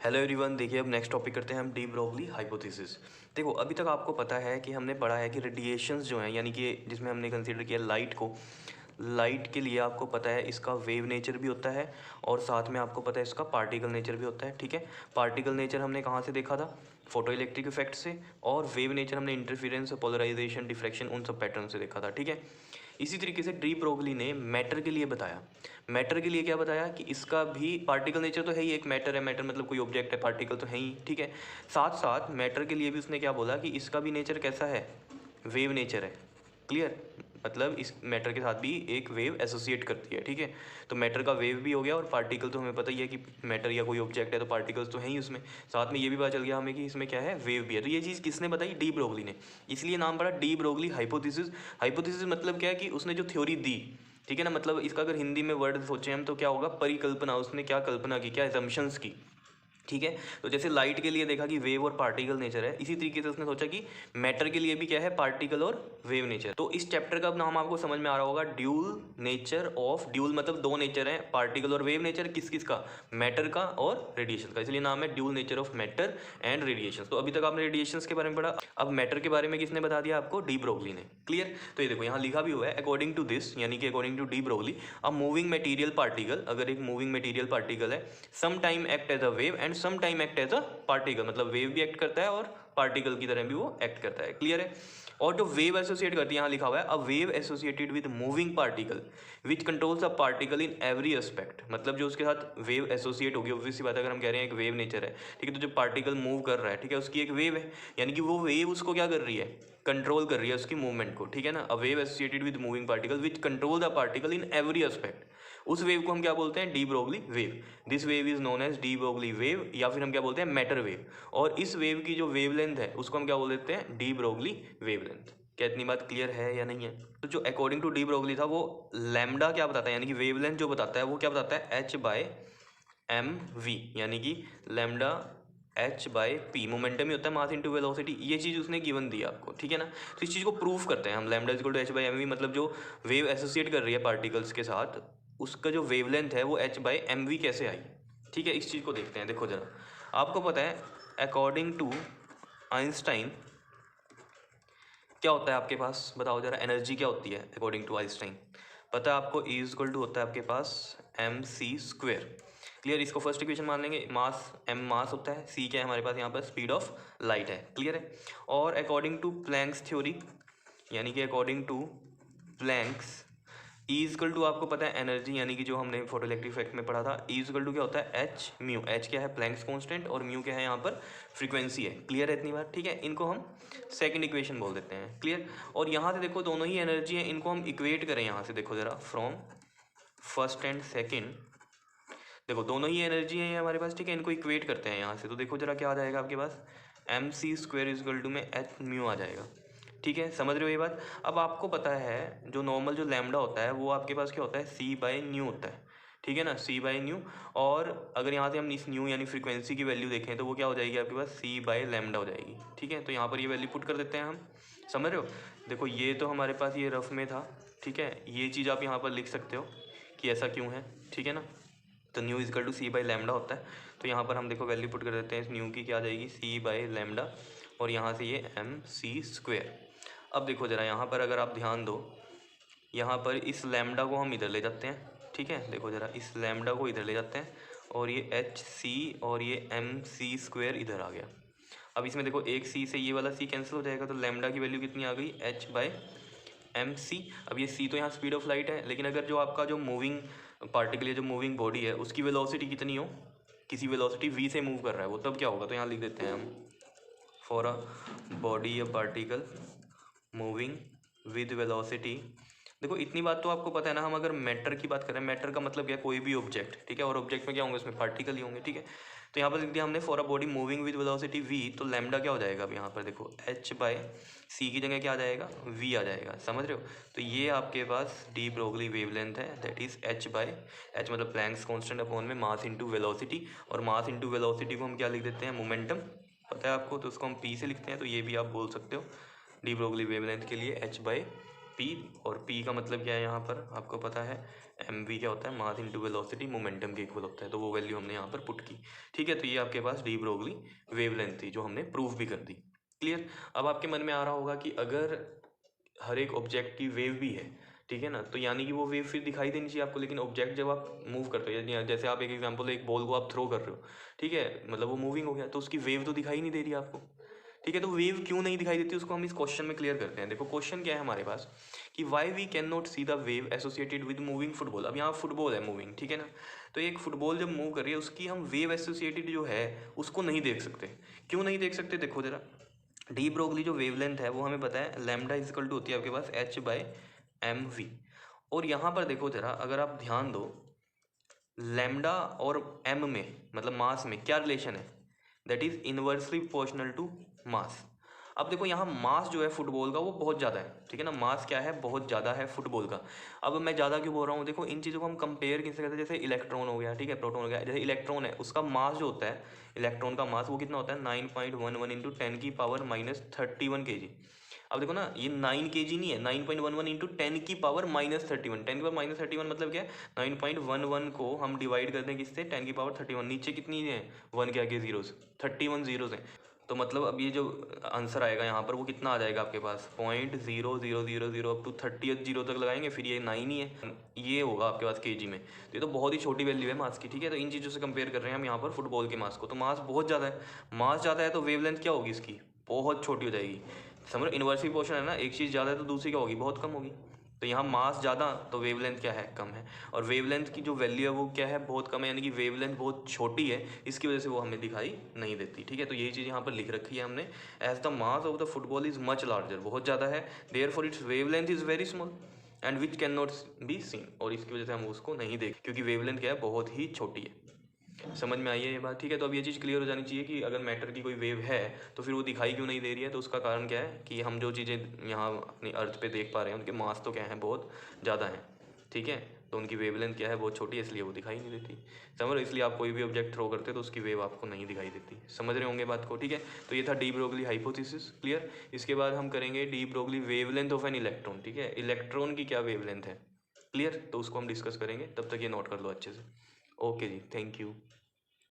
Hello everyone, देखिए अब next topic करते हैं हम डी ब्रोगली हाइपोथेसिस। देखो अभी तक आपको पता है कि हमने पढ़ा है कि रेडिएशंस जो हैं यानी कि जिसमें हमने कंसीडर किया लाइट को, लाइट के लिए आपको पता है इसका वेव नेचर भी होता है और साथ में आपको पता है इसका पार्टिकल नेचर भी होता है। ठीक है, पार्टिकल नेचर हमने कहाँ से देखा था? फोटो इलेक्ट्रिक इफेक्ट से, और वेव नेचर हमने इंटरफेरेंस, पोलराइजेशन, डिफ्रैक्शन, उन सब पैटर्न से देखा था। ठीक है, इसी तरीके से डी ब्रोगली ने मैटर के लिए बताया। मैटर के लिए क्या बताया कि इसका भी पार्टिकल नेचर तो है ही, एक मैटर है, मैटर मतलब कोई ऑब्जेक्ट है, पार्टिकल तो है ही। ठीक है, साथ साथ मैटर के लिए भी उसने क्या बोला कि इसका भी नेचर कैसा है? वेव नेचर है। क्लियर, मतलब इस मैटर के साथ भी एक वेव एसोसिएट करती है। ठीक है, तो मैटर का वेव भी हो गया, और पार्टिकल तो हमें पता ही है कि मैटर या कोई ऑब्जेक्ट है तो पार्टिकल्स तो हैं ही उसमें। साथ में ये भी पता चल गया हमें कि इसमें क्या है, वेव भी है। तो ये चीज़ किसने बताई? डी ब्रोगली ने। इसलिए नाम पड़ा डी ब्रोगली हाइपोथेसिस। हाइपोथेसिस मतलब क्या है कि उसने जो थ्योरी दी, ठीक है ना, मतलब इसका अगर हिंदी में वर्ड सोचें हम तो क्या होगा? परिकल्पना। उसने क्या कल्पना की, क्या एजम्पशंस की। ठीक है, तो जैसे लाइट के लिए देखा कि वेव और पार्टिकल नेचर है, इसी तरीके से उसने सोचा कि मैटर के लिए भी क्या है? पार्टिकल और वेव नेचर। तो इस चैप्टर का नाम आपको समझ में आ रहा होगा, ड्यूल नेचर ऑफ, ड्यूल मतलब दो नेचर है, पार्टिकल और वेव नेचर। किस किस का? मैटर का और रेडिएशन का, इसलिए नाम है dual nature of matter and radiation. तो अभी तक आपने रेडिएशन के बारे में पढ़ा, अब मैटर के बारे में किसने बता दिया आपको? डी ब्रोगली ने। क्लियर, तो ये देखो यहाँ लिखा भी हुआ है, अकॉर्डिंग टू दिस, यानी कि according to de Broglie, a moving material particle, अगर एक मूविंग मटेरियल पार्टिकल है, some time act as a wave and some time act as a particle, मतलब वेव भी एक्ट करता है और पार्टिकल की तरह भी वो एक्ट करता है। क्लियर है, और जो वेव एसोसिएट करती है, यहाँ लिखा हुआ है, अ wave associated with moving particle which controls a particle in every aspect, मतलब जो उसके साथ वेव एसोसिएट होगी, ऑब्वियस सी बात है, अगर हम कह रहे हैं एक वेव नेचर है, ठीक है, तो जो पार्टिकल मूव कर रहा है, ठीक है, उसकी एक वेव है, यानी कि वो वेव उसको क्या कर रही है? कंट्रोल कर रही है उसकी मूवमेंट को। ठीक है ना, a wave associated with moving particle which control the particle in every aspect, उस वेव को हम क्या बोलते हैं? De Broglie wave. This wave is known as de Broglie wave, या फिर हम क्या बोलते हैं? Matter wave. और इस वेव की जो वेवलेंथ है उसको हम क्या बोल देते हैं? De Broglie wavelength. क्या इतनी बात क्लियर है या नहीं है? तो जो अकॉर्डिंग टू डी ब्रोगली था, वो लैम्डा क्या बताता है, यानी कि वेवलेंथ जो बताता है वो क्या बताता है? एच बाय एम वी, यानी कि lambda h by p, momentum ही होता है, मास इंटू वेलोसिटी। ये चीज़ उसने गिवन दी आपको। ठीक है ना, तो इस चीज़ को प्रूफ करते हैं हम, lambda is equal to h by m v, मतलब जो वेव एसोसिएट कर रही है पार्टिकल्स के साथ, उसका जो वेवलेंथ है वो एच बाई एम वी कैसे आई। ठीक है, इस चीज़ को देखते हैं। देखो जरा, आपको पता है अकॉर्डिंग टू आइंस्टाइन क्या होता है आपके पास? बताओ जरा, एनर्जी क्या होती है अकॉर्डिंग टू आइंस्टाइन? पता है आपको? E इक्वल टू होता है आपके पास एम सी स्क्वेयर। क्लियर, इसको फर्स्ट इक्वेशन मान लेंगे। मास, एम मास होता है, सी क्या है हमारे पास यहाँ पर? स्पीड ऑफ लाइट है। क्लियर है, और अकॉर्डिंग टू प्लैंक्स थ्योरी, यानी कि according to Planck's, E equal to आपको पता है एनर्जी, यानी कि जो हमने फोटो इलेक्ट्रिक इफेक्ट में पढ़ा था, E इक्वल टू क्या होता है? H mu. एच क्या है? प्लैंक्स कांस्टेंट, और म्यू क्या है यहाँ पर? फ्रीक्वेंसी है। क्लियर है इतनी बात? ठीक है, इनको हम सेकंड इक्वेशन बोल देते हैं। क्लियर, और यहाँ से देखो दोनों ही एनर्जी है, इनको हम इक्वेट करें यहाँ से, देखो जरा, फ्रॉम फर्स्ट एंड सेकेंड, देखो दोनों ही एनर्जी है हमारे पास। ठीक है, इनको इक्वेट करते हैं यहाँ से, तो देखो जरा क्या आ जाएगा आपके पास? M c square equal to में एच म्यू आ जाएगा। ठीक है, समझ रहे हो ये बात? अब आपको पता है जो नॉर्मल जो लैम्डा होता है वो आपके पास क्या होता है? सी बाई न्यू होता है। ठीक है ना, सी बाई न्यू, और अगर यहाँ से हम इस न्यू यानी फ्रीक्वेंसी की वैल्यू देखें तो वो क्या हो जाएगी आपके पास? सी बाई लैम्डा हो जाएगी। ठीक है, तो यहाँ पर ये वैल्यू पुट कर देते हैं हम। समझ रहे हो? देखो ये तो हमारे पास ये रफ में था। ठीक है, ये चीज़ आप यहाँ पर लिख सकते हो कि ऐसा क्यों है। ठीक है ना, तो nu is equal to c by lambda होता है, तो यहाँ पर हम देखो वैल्यू पुट कर देते हैं इस न्यू की, क्या आ जाएगी? सी बाई लैम्डा, और यहाँ से ये एम सी स्क्वेयर। अब देखो ज़रा यहाँ पर अगर आप ध्यान दो, यहाँ पर इस लैम्डा को हम इधर ले जाते हैं। ठीक है, देखो ज़रा, इस लैम्डा को इधर ले जाते हैं, और ये एच सी और ये एम सी स्क्वेयर इधर आ गया। अब इसमें देखो एक सी से ये वाला सी कैंसिल हो जाएगा, तो लैम्डा की वैल्यू कितनी आ गई? H by m c. अब ये सी तो यहाँ स्पीड ऑफ लाइट है, लेकिन अगर जो आपका जो मूविंग पार्टिकल या जो मूविंग बॉडी है उसकी वेलोसिटी कितनी हो, किसी वेलोसिटी v से मूव कर रहा है वो, तब क्या होगा? तो यहाँ लिख देते हैं हम, फॉर अ बॉडी या पार्टिकल मूविंग विद वेलोसिटी। देखो इतनी बात तो आपको पता है ना, हम अगर मैटर की बात करें, मैटर का मतलब क्या है? कोई भी ऑब्जेक्ट। ठीक है, और ऑब्जेक्ट में क्या होंगे? उसमें पार्टिकल ही होंगे। ठीक है, तो यहाँ पर लिख दिया हमने for a body moving with velocity v, तो लैम्डा क्या हो जाएगा? अब यहाँ पर देखो h बाय सी की जगह क्या आ जाएगा? v आ जाएगा। समझ रहे हो? तो ये आपके पास डी ब्रोगली वेवलेंथ है, that is h by, h मतलब प्लैंक्स कांस्टेंट अपॉन में मास इंटू वेलोसिटी, और मास इंटू वेलोसिटी को हम क्या लिख देते हैं? मोमेंटम। पता है आपको, तो उसको हम p से लिखते हैं, तो ये भी आप बोल सकते हो डी ब्रोगली वेवलेंथ के लिए h बाय पी, और पी का मतलब क्या है यहाँ पर आपको पता है, एम वी क्या होता है, मास इंटू वेलोसिटी मोमेंटम के इक्वल होता है, तो वो वैल्यू हमने यहाँ पर पुट की। ठीक है, तो ये आपके पास डी ब्रोगली वेवलेंथ थी जो हमने प्रूव भी कर दी। क्लियर। अब आपके मन में आ रहा होगा कि अगर हर एक ऑब्जेक्ट की वेव भी है, ठीक है ना, तो यानी कि वो वेव फिर दिखाई देनी चाहिए आपको, लेकिन ऑब्जेक्ट जब आप मूव करते हो, यानी जैसे आप एक एग्जांपल, एक बॉल को आप थ्रो कर रहे हो, ठीक है, मतलब वो मूविंग हो गया, तो उसकी वेव तो दिखाई नहीं दे रही आपको। ठीक है, तो वेव क्यों नहीं दिखाई देती उसको हम इस क्वेश्चन में क्लियर करते हैं। देखो क्वेश्चन क्या है हमारे पास कि why we can not see the wave associated with moving football. अब यहाँ फुटबॉल है मूविंग, ठीक है ना, तो एक फुटबॉल जब मूव कर रही है उसकी हम वेव एसोसिएटेड जो है उसको नहीं देख सकते। क्यों नहीं देख सकते, देखो जरा, डी ब्रोगली जो वेवलेंथ है वो हमें पता है लैम्डा इजकल टू होती है आपके पास एच बाय एम वी। और यहाँ पर देखो जरा, अगर आप ध्यान दो, लैम्डा और एम में मतलब मास में क्या रिलेशन है, that is inversely proportional to mass. अब देखो यहाँ मास जो है फुटबॉल का वो बहुत ज़्यादा है, ठीक है ना, मास क्या है, बहुत ज़्यादा है फुटबॉल का। अब मैं ज़्यादा क्यों बोल रहा हूँ, देखो इन चीज़ों को हम कंपेयर किससे करते हैं, जैसे इलेक्ट्रॉन हो गया, ठीक है, प्रोटॉन हो गया, जैसे इलेक्ट्रॉन है उसका मास जो होता है, इलेक्ट्रॉन का मास वो कितना होता है, 9.11 इंटू 10⁻⁻31 kg। अब देखो ना, ये 9 kg नहीं है, 9.11 इंटू 10⁻31, 10⁻31 मतलब क्या है, 9.11 को हम डिवाइड करते हैं किससे, 10⁻31, नीचे कितनी है, 1 के आगे जीरोस, 31 जीरोस हैं। तो मतलब अब ये जो आंसर आएगा यहाँ पर वो कितना आ जाएगा आपके पास, 0.0000 अप टू 30th जीरो तक लगाएंगे, फिर ये 9 ही है, ये होगा आपके पास केजी में। तो ये तो बहुत ही छोटी वैल्यू है मास की, ठीक है। तो इन चीज़ों से कंपेयर कर रहे हैं हम यहाँ पर फुटबॉल के मास को, तो मास बहुत ज़्यादा है, मास ज़्यादा है तो वेवलेंथ क्या होगी इसकी, बहुत छोटी हो जाएगी। समझ, इन्वर्सली प्रोपोर्शन है ना, एक चीज़ ज़्यादा है तो दूसरी क्या होगी, बहुत कम होगी। तो यहाँ मास ज़्यादा तो वेवलेंथ क्या है, कम है, और वेवलेंथ की जो वैल्यू है वो क्या है, बहुत कम है, यानी कि वेवलेंथ बहुत छोटी है, इसकी वजह से वो हमें दिखाई नहीं देती। ठीक है, तो यही चीज़ यहाँ पर लिख रखी है हमने, as the mass of the football is much larger, बहुत ज़्यादा है, therefore its wavelength is very small and which can not be seen, और इसकी वजह से हम उसको नहीं देख, क्योंकि वेवलेंथ क्या है, बहुत ही छोटी है। समझ में आई है ये बात, ठीक है। तो अब ये चीज़ क्लियर हो जानी चाहिए कि अगर मैटर की कोई वेव है तो फिर वो दिखाई क्यों नहीं दे रही है, तो उसका कारण क्या है कि हम जो चीज़ें यहाँ अपनी अर्थ पे देख पा रहे हैं उनके मास तो क्या है, बहुत ज़्यादा है, ठीक है, तो उनकी वेवलेंथ क्या है, बहुत छोटी है, इसलिए वो दिखाई नहीं देती। समझ रहे हो, इसलिए आप कोई भी ऑब्जेक्ट थ्रो करते हो तो उसकी वेव आपको नहीं दिखाई देती। समझ रहे होंगे बात को, ठीक है। तो ये था डी ब्रोगली हाइपोथेसिस, क्लियर। इसके बाद हम करेंगे D Broglie wavelength of an electron, ठीक है, इलेक्ट्रॉन की क्या वेवलेंथ है, क्लियर, तो उसको हम डिस्कस करेंगे, तब तक ये नोट कर लो अच्छे से। ओके जी, थैंक यू।